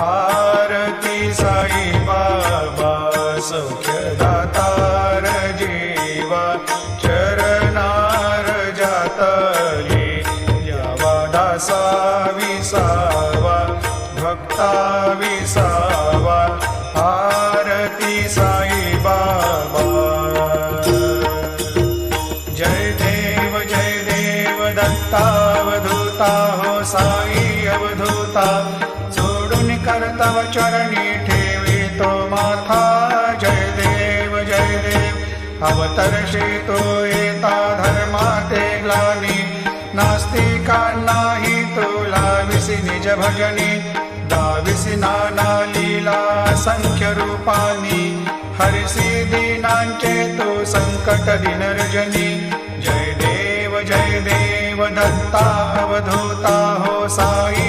आरती साई बाबा सौख्यदातार जीवा चरणार जातले यावा दासा विसावा भक्ता विसावा आरती साई बाबा जय देव दत्तावधूता हो साई अवधूता सोडून कर्तव चरणी ठेवी तो माथा जय देव अवतरशे तो येता धर्माते ग्लानी नास्तिकांनाही तुला विसी निज भजनी दाविसी नाना लीला संख्य रूपानी हरिसी दीनांचे तू संकट दिनर्जनी जय देव दत्ता अवधूता हो साई